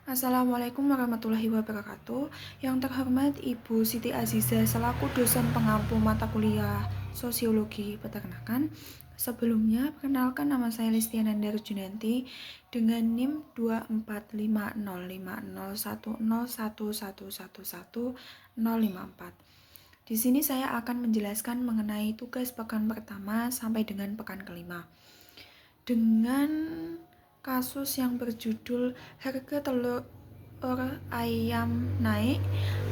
Assalamualaikum warahmatullahi wabarakatuh. Yang terhormat Ibu Siti Aziza selaku dosen pengampu mata kuliah Sosiologi Peternakan. Sebelumnya, perkenalkan nama saya Listiana Darjunanti dengan NIM 24550501011111054. Di sini saya akan menjelaskan mengenai tugas pekan pertama sampai dengan pekan kelima. Dengan kasus yang berjudul harga telur ayam naik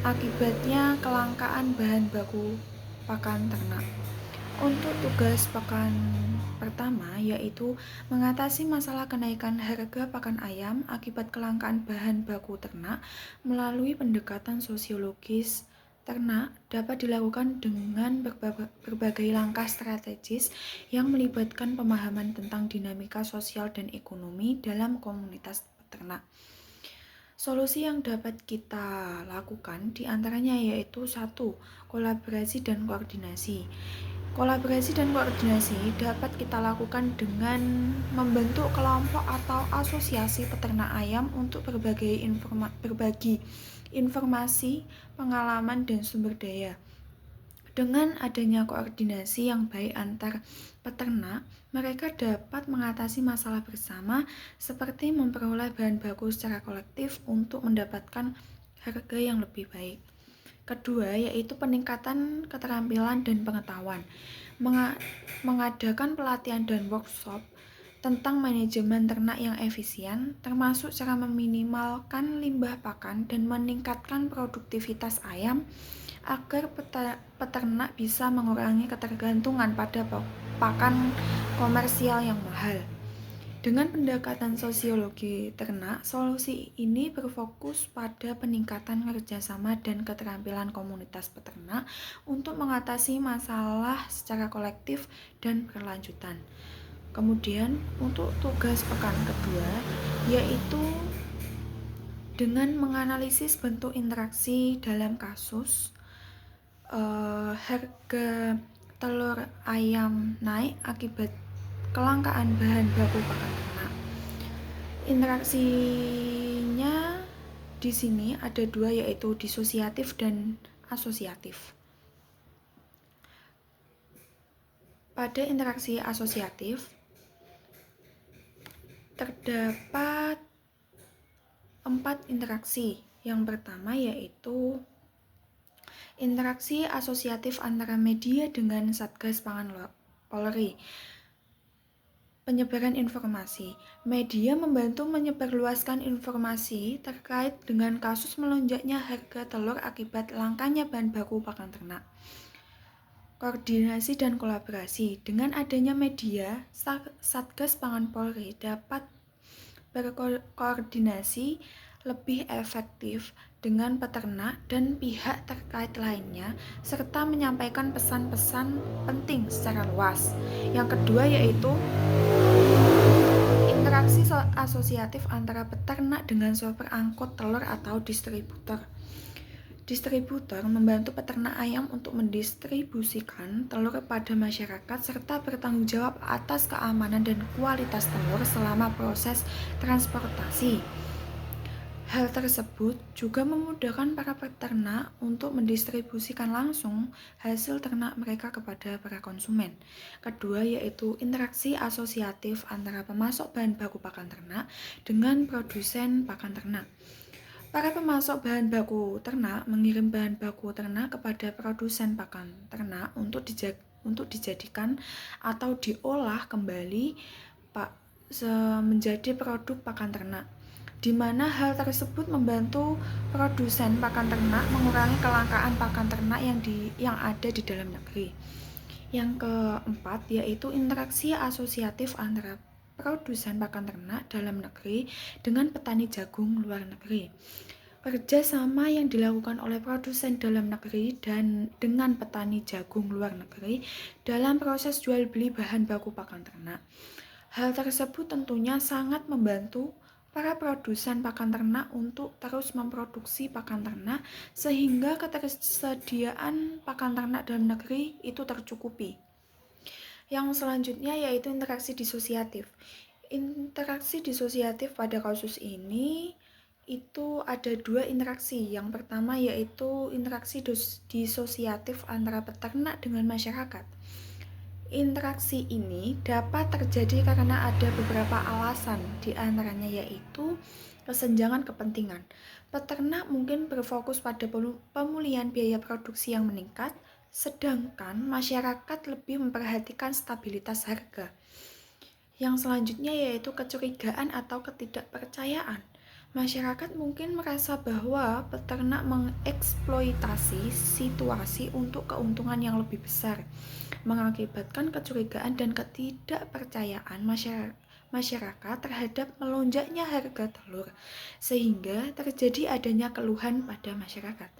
akibatnya kelangkaan bahan baku pakan ternak. Untuk tugas pekan pertama yaitu mengatasi masalah kenaikan harga pakan ayam akibat kelangkaan bahan baku ternak melalui pendekatan sosiologis ternak dapat dilakukan dengan berbagai langkah strategis yang melibatkan pemahaman tentang dinamika sosial dan ekonomi dalam komunitas peternak. Solusi yang dapat kita lakukan diantaranya yaitu 1. Kolaborasi dan koordinasi. Kolaborasi dan koordinasi dapat kita lakukan dengan membentuk kelompok atau asosiasi peternak ayam untuk berbagi informasi, pengalaman, dan sumber daya. Dengan adanya koordinasi yang baik antar peternak, mereka dapat mengatasi masalah bersama seperti memperoleh bahan baku secara kolektif untuk mendapatkan harga yang lebih baik. Kedua, yaitu peningkatan keterampilan dan pengetahuan. Mengadakan pelatihan dan workshop tentang manajemen ternak yang efisien, termasuk cara meminimalkan limbah pakan dan meningkatkan produktivitas ayam, agar peternak bisa mengurangi ketergantungan pada pakan komersial yang mahal. Dengan pendekatan sosiologi ternak, solusi ini berfokus pada peningkatan kerjasama dan keterampilan komunitas peternak untuk mengatasi masalah secara kolektif dan berkelanjutan. Kemudian untuk tugas pekan kedua yaitu dengan menganalisis bentuk interaksi dalam kasus harga telur ayam naik akibat kelangkaan bahan baku pakan ternak. Interaksinya di sini ada dua yaitu disosiatif dan asosiatif. Pada interaksi asosiatif terdapat 4 interaksi. Yang pertama yaitu interaksi asosiatif antara media dengan Satgas Pangan Polri. Penyebaran informasi. Media membantu menyebarluaskan informasi terkait dengan kasus melonjaknya harga telur akibat langkanya bahan baku pakan ternak. Koordinasi dan kolaborasi. Dengan adanya media, Satgas Pangan Polri dapat berkoordinasi lebih efektif dengan peternak dan pihak terkait lainnya, serta menyampaikan pesan-pesan penting secara luas. Yang kedua yaitu interaksi asosiatif antara peternak dengan sopir angkut telur atau distributor. Distributor membantu peternak ayam untuk mendistribusikan telur pada masyarakat serta bertanggung jawab atas keamanan dan kualitas telur selama proses transportasi. Hal tersebut juga memudahkan para peternak untuk mendistribusikan langsung hasil ternak mereka kepada para konsumen. Kedua yaitu interaksi asosiatif antara pemasok bahan baku pakan ternak dengan produsen pakan ternak. Para pemasok bahan baku ternak mengirim bahan baku ternak kepada produsen pakan ternak untuk dijadikan atau diolah kembali menjadi produk pakan ternak, di mana hal tersebut membantu produsen pakan ternak mengurangi kelangkaan pakan ternak yang ada di dalam negeri. Yang keempat yaitu interaksi asosiatif antara produsen pakan ternak dalam negeri dengan petani jagung luar negeri. Kerjasama yang dilakukan oleh produsen dalam negeri dan dengan petani jagung luar negeri dalam proses jual beli bahan baku pakan ternak. Hal tersebut tentunya sangat membantu para produsen pakan ternak untuk terus memproduksi pakan ternak sehingga ketersediaan pakan ternak dalam negeri itu tercukupi. Yang selanjutnya yaitu interaksi disosiatif. Interaksi disosiatif pada kasus ini itu ada dua interaksi. Yang pertama yaitu interaksi disosiatif antara peternak dengan masyarakat. Interaksi ini dapat terjadi karena ada beberapa alasan, di antaranya yaitu kesenjangan kepentingan. Peternak mungkin berfokus pada pemulihan biaya produksi yang meningkat, sedangkan masyarakat lebih memperhatikan stabilitas harga. Yang selanjutnya yaitu kecurigaan atau ketidakpercayaan. Masyarakat mungkin merasa bahwa peternak mengeksploitasi situasi untuk keuntungan yang lebih besar, mengakibatkan kecurigaan dan ketidakpercayaan masyarakat terhadap melonjaknya harga telur, sehingga terjadi adanya keluhan pada masyarakat.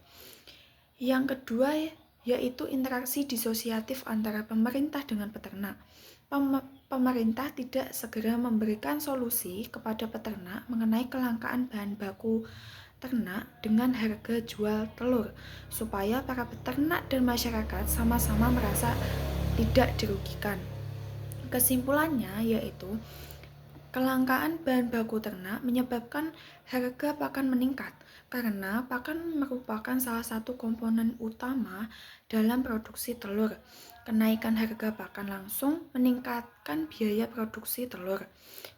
Yang kedua yaitu interaksi disosiatif antara pemerintah dengan peternak. Pemerintah tidak segera memberikan solusi kepada peternak mengenai kelangkaan bahan baku ternak dengan harga jual telur, supaya para peternak dan masyarakat sama-sama merasa tidak dirugikan. Kesimpulannya yaitu kelangkaan bahan baku ternak menyebabkan harga pakan meningkat karena pakan merupakan salah satu komponen utama dalam produksi telur. Kenaikan harga pakan langsung meningkatkan biaya produksi telur.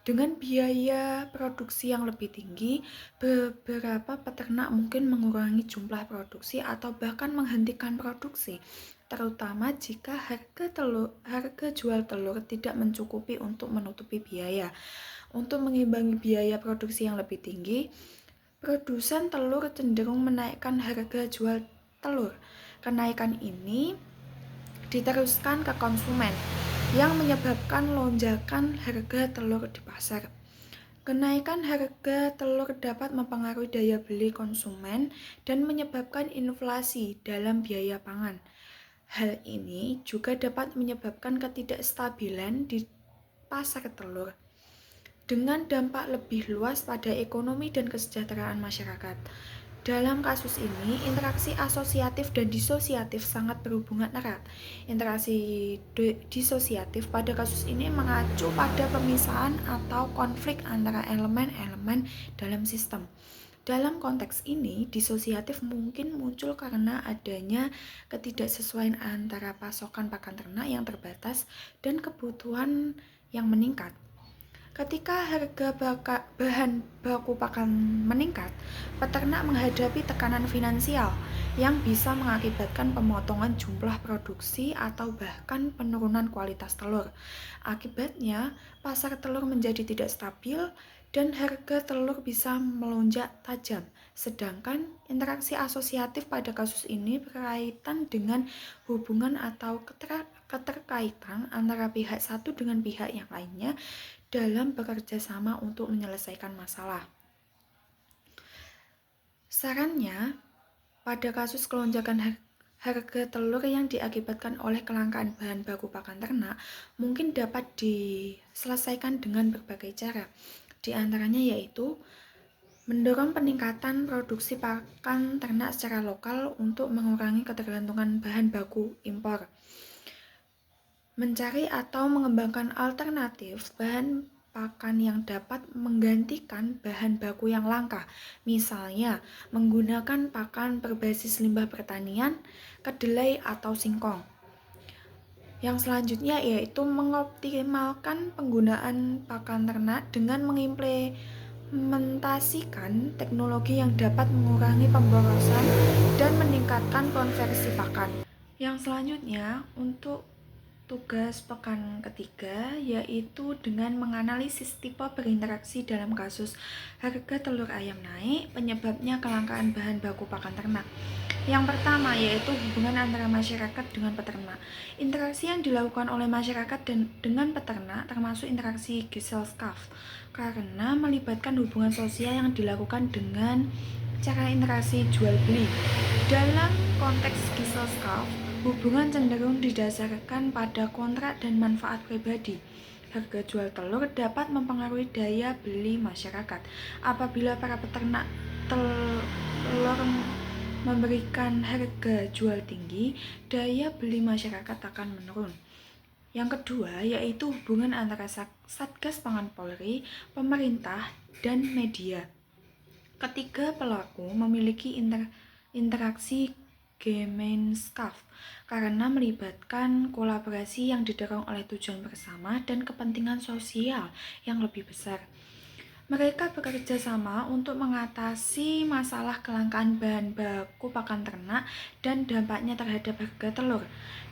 Dengan biaya produksi yang lebih tinggi, beberapa peternak mungkin mengurangi jumlah produksi atau bahkan menghentikan produksi, terutama jika harga jual telur tidak mencukupi untuk menutupi biaya. Untuk mengimbangi biaya produksi yang lebih tinggi, produsen telur cenderung menaikkan harga jual telur. Kenaikan ini diteruskan ke konsumen, yang menyebabkan lonjakan harga telur di pasar. Kenaikan harga telur dapat mempengaruhi daya beli konsumen dan menyebabkan inflasi dalam biaya pangan. Hal ini juga dapat menyebabkan ketidakstabilan di pasar telur, dengan dampak lebih luas pada ekonomi dan kesejahteraan masyarakat. Dalam kasus ini, interaksi asosiatif dan disosiatif sangat berhubungan erat. Interaksi disosiatif pada kasus ini mengacu pada pemisahan atau konflik antara elemen-elemen dalam sistem. Dalam konteks ini, disosiatif mungkin muncul karena adanya ketidaksesuaian antara pasokan pakan ternak yang terbatas dan kebutuhan yang meningkat. Ketika harga bahan baku pakan meningkat, peternak menghadapi tekanan finansial yang bisa mengakibatkan pemotongan jumlah produksi atau bahkan penurunan kualitas telur. Akibatnya, pasar telur menjadi tidak stabil dan harga telur bisa melonjak tajam. Sedangkan interaksi asosiatif pada kasus ini berkaitan dengan hubungan atau keterkaitan antara pihak satu dengan pihak yang lainnya dalam bekerja sama untuk menyelesaikan masalah. Sarannya, pada kasus kelonjakan harga telur yang diakibatkan oleh kelangkaan bahan baku pakan ternak, mungkin dapat diselesaikan dengan berbagai cara. Di antaranya yaitu mendorong peningkatan produksi pakan ternak secara lokal untuk mengurangi ketergantungan bahan baku impor. Mencari atau mengembangkan alternatif bahan pakan yang dapat menggantikan bahan baku yang langka, misalnya menggunakan pakan berbasis limbah pertanian, kedelai, atau singkong. Yang selanjutnya yaitu mengoptimalkan penggunaan pakan ternak dengan mengimplementasikan teknologi yang dapat mengurangi pemborosan dan meningkatkan konversi pakan. Yang selanjutnya untuk tugas pekan ketiga yaitu dengan menganalisis tipe berinteraksi dalam kasus harga telur ayam naik, penyebabnya kelangkaan bahan baku pakan ternak. Yang pertama yaitu hubungan antara masyarakat dengan peternak. Interaksi yang dilakukan oleh masyarakat dengan peternak termasuk interaksi Gesellschaft karena melibatkan hubungan sosial yang dilakukan dengan cara interaksi jual beli. Dalam konteks Gesellschaft, hubungan cenderung didasarkan pada kontrak dan manfaat pribadi. Harga jual telur dapat mempengaruhi daya beli masyarakat. Apabila para peternak telur memberikan harga jual tinggi, daya beli masyarakat akan menurun. Yang kedua yaitu hubungan antara Satgas Pangan Polri, pemerintah, dan media. Ketiga pelaku memiliki interaksi Gemeinschaft karena melibatkan kolaborasi yang didorong oleh tujuan bersama dan kepentingan sosial yang lebih besar. Mereka bekerja sama untuk mengatasi masalah kelangkaan bahan baku pakan ternak dan dampaknya terhadap harga telur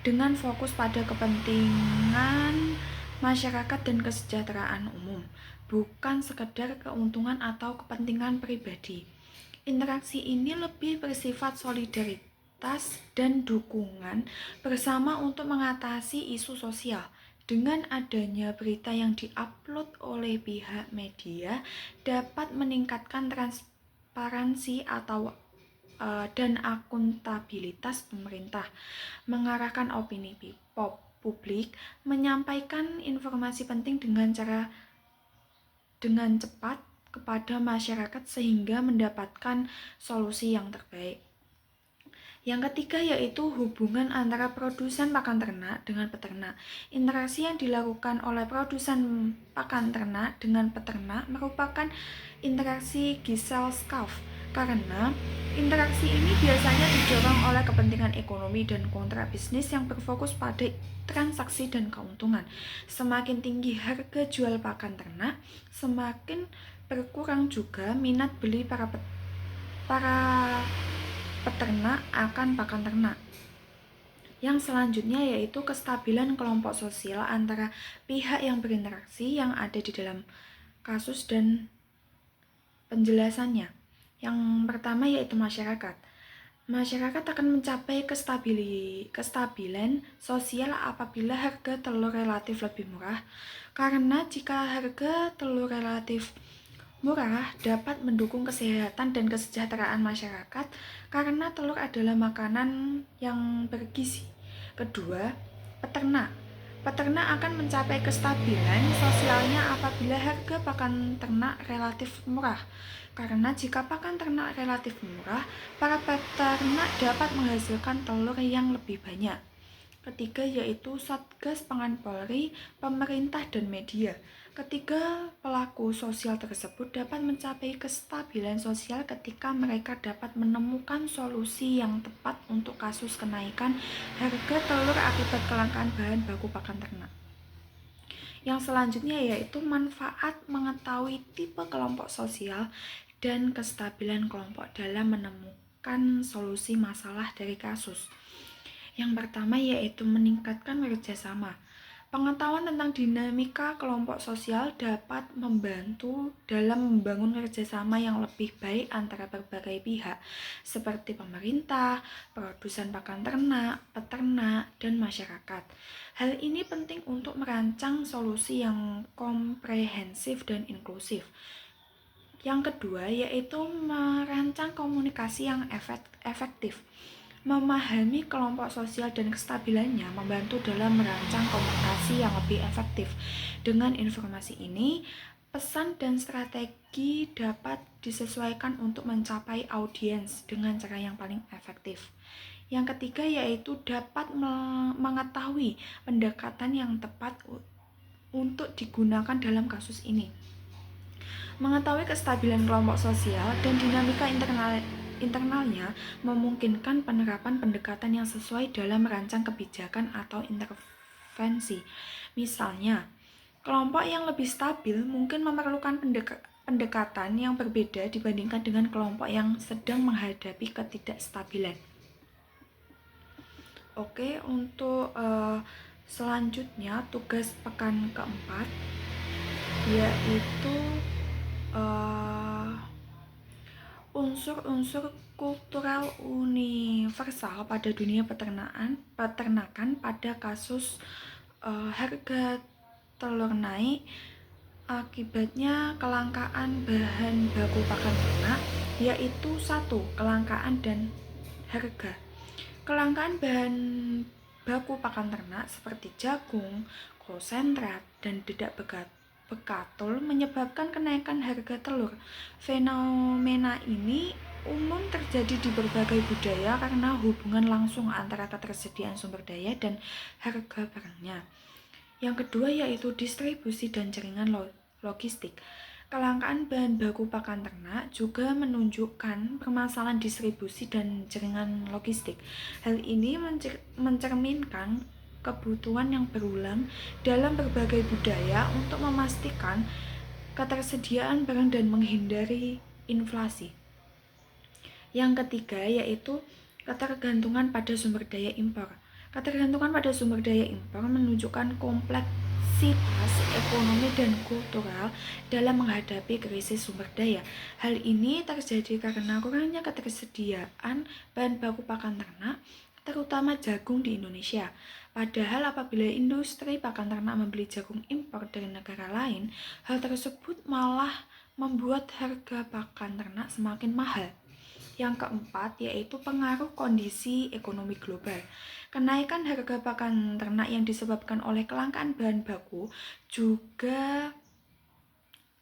dengan fokus pada kepentingan masyarakat dan kesejahteraan umum, bukan sekedar keuntungan atau kepentingan pribadi. Interaksi ini lebih bersifat solidaritas dan dukungan bersama untuk mengatasi isu sosial. Dengan adanya berita yang diupload oleh pihak media dapat meningkatkan transparansi dan akuntabilitas pemerintah, mengarahkan opini publik, menyampaikan informasi penting dengan cepat kepada masyarakat sehingga mendapatkan solusi yang terbaik. Yang ketiga yaitu hubungan antara produsen pakan ternak dengan peternak. Interaksi yang dilakukan oleh produsen pakan ternak dengan peternak merupakan interaksi Gesellschaft karena interaksi ini biasanya didorong oleh kepentingan ekonomi dan kontrak bisnis yang berfokus pada transaksi dan keuntungan. Semakin tinggi harga jual pakan ternak, semakin berkurang juga minat beli para peternak akan pakan ternak. Yang selanjutnya yaitu kestabilan kelompok sosial antara pihak yang berinteraksi yang ada di dalam kasus dan penjelasannya. Yang pertama yaitu masyarakat. Masyarakat akan mencapai kestabilan sosial apabila harga telur relatif lebih murah, karena jika harga telur relatif murah dapat mendukung kesehatan dan kesejahteraan masyarakat karena telur adalah makanan yang bergizi. Kedua, peternak. Peternak akan mencapai kestabilan sosialnya apabila harga pakan ternak relatif murah. Karena jika pakan ternak relatif murah, para peternak dapat menghasilkan telur yang lebih banyak. Ketiga yaitu Satgas Pangan Polri, pemerintah dan media. Ketiga pelaku sosial tersebut dapat mencapai kestabilan sosial ketika mereka dapat menemukan solusi yang tepat untuk kasus kenaikan harga telur akibat kelangkaan bahan baku pakan ternak. Yang selanjutnya yaitu manfaat mengetahui tipe kelompok sosial dan kestabilan kelompok dalam menemukan solusi masalah dari kasus. Yang pertama yaitu meningkatkan kerjasama. Pengetahuan tentang dinamika kelompok sosial dapat membantu dalam membangun kerjasama yang lebih baik antara berbagai pihak, seperti pemerintah, produsen pakan ternak, peternak, dan masyarakat. Hal ini penting untuk merancang solusi yang komprehensif dan inklusif. Yang kedua yaitu merancang komunikasi yang efektif. Memahami kelompok sosial dan kestabilannya membantu dalam merancang komunikasi yang lebih efektif. Dengan informasi ini, pesan dan strategi dapat disesuaikan untuk mencapai audiens dengan cara yang paling efektif. Yang ketiga yaitu dapat mengetahui pendekatan yang tepat untuk digunakan dalam kasus ini. Mengetahui kestabilan kelompok sosial dan dinamika internalnya memungkinkan penerapan pendekatan yang sesuai dalam merancang kebijakan atau intervensi. Misalnya, kelompok yang lebih stabil mungkin memerlukan pendekatan yang berbeda dibandingkan dengan kelompok yang sedang menghadapi ketidakstabilan. Oke, untuk selanjutnya tugas pekan keempat yaitu unsur-unsur kultural universal pada dunia peternakan pada kasus harga telur naik akibatnya kelangkaan bahan baku pakan ternak, yaitu 1. Kelangkaan dan harga. Kelangkaan bahan baku pakan ternak seperti jagung, konsentrat, dan dedak bekatul menyebabkan kenaikan harga telur. Fenomena ini umum terjadi di berbagai budaya karena hubungan langsung antara ketersediaan sumber daya dan harga barangnya. Yang kedua yaitu distribusi dan jaringan logistik. Kelangkaan bahan baku pakan ternak juga menunjukkan permasalahan distribusi dan jaringan logistik. Hal ini mencerminkan kebutuhan yang berulang dalam berbagai budaya untuk memastikan ketersediaan barang dan menghindari inflasi. Yang ketiga yaitu ketergantungan pada sumber daya impor. Ketergantungan pada sumber daya impor menunjukkan kompleksitas ekonomi dan kultural dalam menghadapi krisis sumber daya. Hal ini terjadi karena kurangnya ketersediaan bahan baku pakan ternak, terutama jagung di Indonesia. Padahal apabila industri pakan ternak membeli jagung impor dari negara lain, hal tersebut malah membuat harga pakan ternak semakin mahal. Yang keempat yaitu pengaruh kondisi ekonomi global. Kenaikan harga pakan ternak yang disebabkan oleh kelangkaan bahan baku juga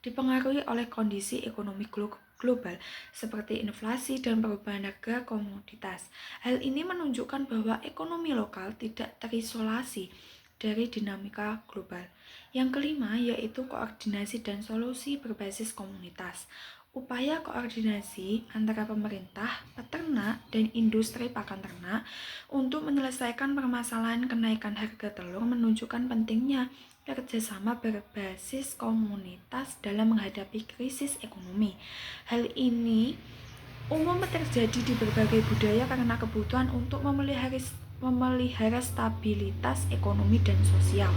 dipengaruhi oleh kondisi ekonomi global seperti inflasi dan perubahan harga komoditas. Hal ini menunjukkan bahwa ekonomi lokal tidak terisolasi dari dinamika global. Yang kelima yaitu koordinasi dan solusi berbasis komunitas. Upaya koordinasi antara pemerintah, peternak, dan industri pakan ternak untuk menyelesaikan permasalahan kenaikan harga telur menunjukkan pentingnya kerjasama berbasis komunitas dalam menghadapi krisis ekonomi. Hal ini umum terjadi di berbagai budaya karena kebutuhan untuk memelihara stabilitas ekonomi dan sosial.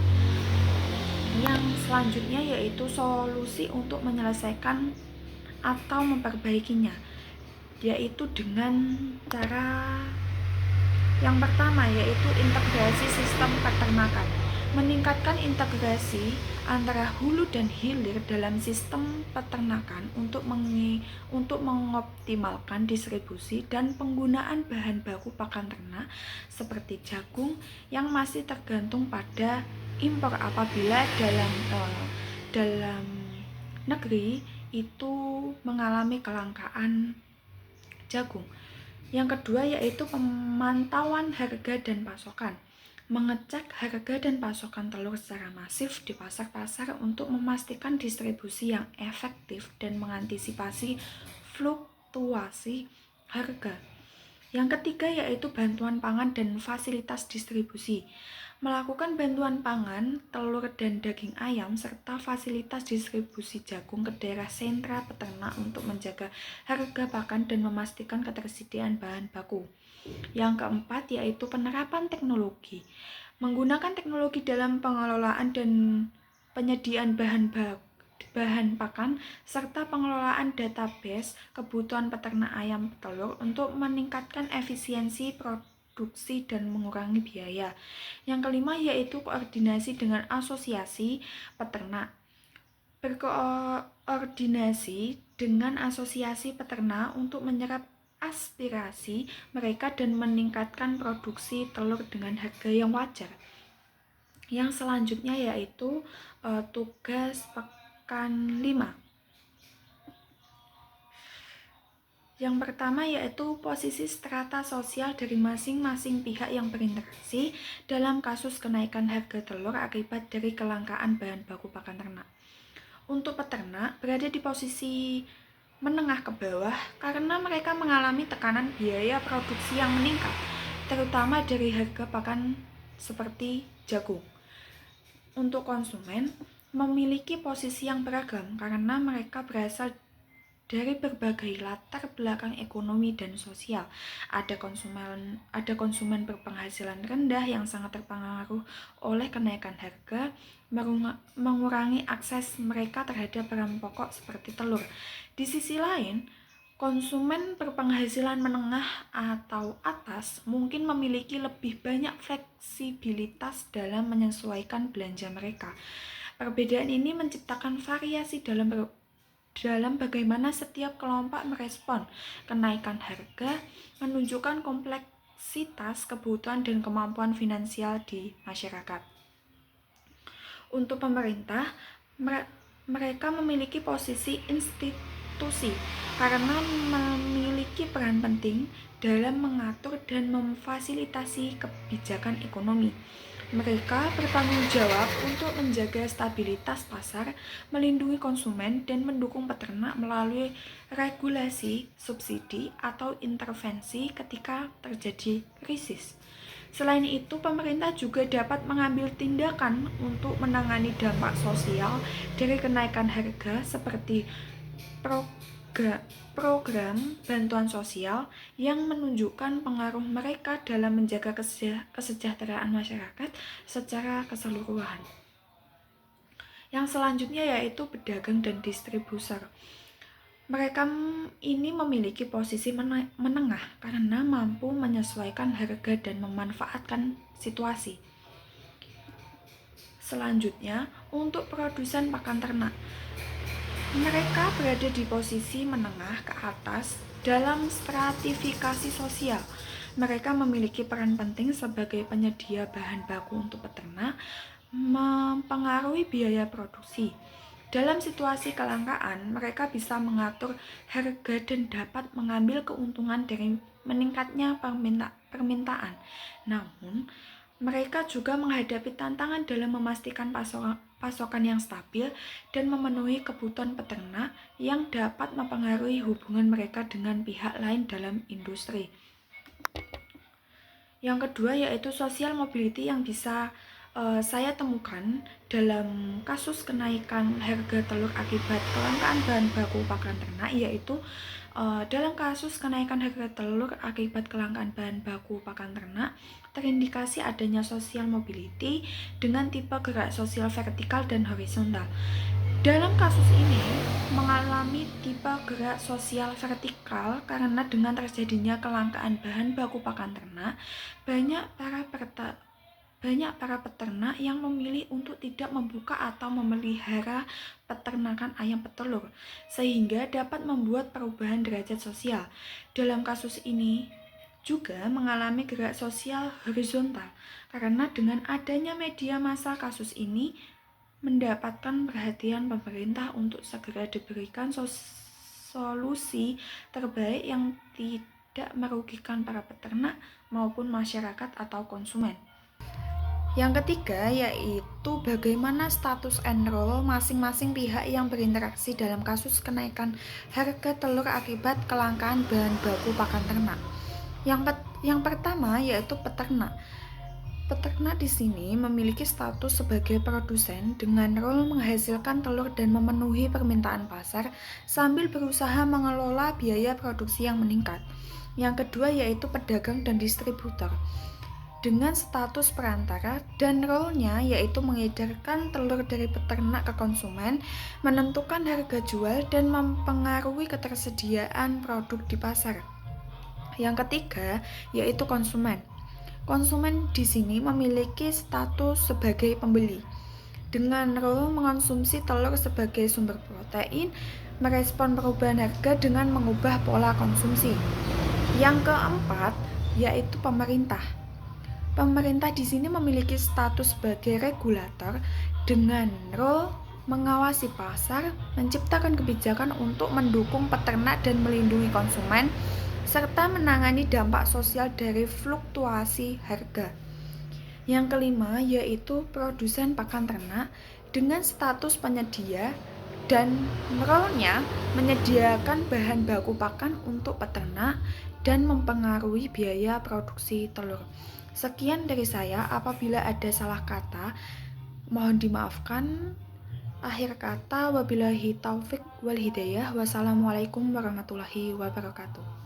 Yang selanjutnya yaitu solusi untuk menyelesaikan atau memperbaikinya, yaitu dengan cara yang pertama yaitu integrasi sistem peternakan. Meningkatkan integrasi antara hulu dan hilir dalam sistem peternakan untuk mengoptimalkan distribusi dan penggunaan bahan baku pakan ternak seperti jagung yang masih tergantung pada impor apabila dalam negeri itu mengalami kelangkaan jagung. Yang kedua yaitu pemantauan harga dan pasokan. Mengecek harga dan pasokan telur secara masif di pasar-pasar untuk memastikan distribusi yang efektif dan mengantisipasi fluktuasi harga. Yang ketiga yaitu bantuan pangan dan fasilitas distribusi. Melakukan bantuan pangan, telur dan daging ayam, serta fasilitas distribusi jagung ke daerah sentra peternak untuk menjaga harga pakan dan memastikan ketersediaan bahan baku. Yang keempat yaitu penerapan teknologi. Menggunakan teknologi dalam pengelolaan dan penyediaan bahan pakan serta pengelolaan database kebutuhan peternak ayam telur untuk meningkatkan efisiensi produksi dan mengurangi biaya. Yang kelima yaitu koordinasi dengan asosiasi peternak. Berkoordinasi dengan asosiasi peternak untuk menyerap aspirasi mereka dan meningkatkan produksi telur dengan harga yang wajar. Yang selanjutnya yaitu tugas pekan 5. Yang pertama yaitu posisi strata sosial dari masing-masing pihak yang berinteraksi dalam kasus kenaikan harga telur akibat dari kelangkaan bahan baku pakan ternak. Untuk peternak berada di posisi menengah ke bawah karena mereka mengalami tekanan biaya produksi yang meningkat, terutama dari harga pakan seperti jagung. Untuk konsumen memiliki posisi yang beragam karena mereka berasal dari berbagai latar belakang ekonomi dan sosial. Ada konsumen berpenghasilan rendah yang sangat terpengaruh oleh kenaikan harga, mengurangi akses mereka terhadap barang pokok seperti telur. Di sisi lain, konsumen berpenghasilan menengah atau atas mungkin memiliki lebih banyak fleksibilitas dalam menyesuaikan belanja mereka. Perbedaan ini menciptakan variasi dalam bagaimana setiap kelompok merespon kenaikan harga, menunjukkan kompleksitas kebutuhan dan kemampuan finansial di masyarakat. Untuk pemerintah, mereka memiliki posisi institusi karena memiliki peran penting dalam mengatur dan memfasilitasi kebijakan ekonomi. Mereka bertanggung jawab untuk menjaga stabilitas pasar, melindungi konsumen, dan mendukung peternak melalui regulasi, subsidi, atau intervensi ketika terjadi krisis. Selain itu, pemerintah juga dapat mengambil tindakan untuk menangani dampak sosial dari kenaikan harga seperti program bantuan sosial yang menunjukkan pengaruh mereka dalam menjaga kesejahteraan masyarakat secara keseluruhan. Yang selanjutnya yaitu pedagang dan distributor. Mereka ini memiliki posisi menengah karena mampu menyesuaikan harga dan memanfaatkan situasi. Selanjutnya, untuk produsen pakan ternak. Mereka berada di posisi menengah ke atas dalam stratifikasi sosial. Mereka memiliki peran penting sebagai penyedia bahan baku untuk peternak, mempengaruhi biaya produksi. Dalam situasi kelangkaan, mereka bisa mengatur harga dan dapat mengambil keuntungan dari meningkatnya permintaan. Namun, mereka juga menghadapi tantangan dalam memastikan pasokan yang stabil dan memenuhi kebutuhan peternak yang dapat mempengaruhi hubungan mereka dengan pihak lain dalam industri. Yang kedua yaitu social mobility yang bisa saya temukan dalam kasus kenaikan harga telur akibat kelangkaan bahan baku pakan ternak, yaitu dalam kasus kenaikan harga telur akibat kelangkaan bahan baku pakan ternak, terindikasi adanya social mobility dengan tipe gerak sosial vertikal dan horizontal. Dalam kasus ini mengalami tipe gerak sosial vertikal karena dengan terjadinya kelangkaan bahan baku pakan ternak, banyak para peternak yang memilih untuk tidak membuka atau memelihara peternakan ayam petelur, sehingga dapat membuat perubahan derajat sosial. Dalam kasus ini juga mengalami gerak sosial horizontal, karena dengan adanya media massa kasus ini mendapatkan perhatian pemerintah untuk segera diberikan solusi terbaik yang tidak merugikan para peternak maupun masyarakat atau konsumen. Yang ketiga yaitu bagaimana status and role masing-masing pihak yang berinteraksi dalam kasus kenaikan harga telur akibat kelangkaan bahan baku pakan ternak. Yang pertama yaitu peternak. Peternak di sini memiliki status sebagai produsen dengan role menghasilkan telur dan memenuhi permintaan pasar sambil berusaha mengelola biaya produksi yang meningkat. Yang kedua yaitu pedagang dan distributor dengan status perantara dan role-nya yaitu mengedarkan telur dari peternak ke konsumen, menentukan harga jual, dan mempengaruhi ketersediaan produk di pasar. Yang ketiga yaitu konsumen. Konsumen di sini memiliki status sebagai pembeli dengan role mengonsumsi telur sebagai sumber protein, merespon perubahan harga dengan mengubah pola konsumsi. Yang keempat yaitu pemerintah. Pemerintah di sini memiliki status sebagai regulator dengan role mengawasi pasar, menciptakan kebijakan untuk mendukung peternak dan melindungi konsumen, serta menangani dampak sosial dari fluktuasi harga. Yang kelima yaitu produsen pakan ternak dengan status penyedia dan role-nya menyediakan bahan baku pakan untuk peternak dan mempengaruhi biaya produksi telur. Sekian dari saya, apabila ada salah kata mohon dimaafkan. Akhir kata, wabillahi taufik wal hidayah. Wassalamualaikum warahmatullahi wabarakatuh.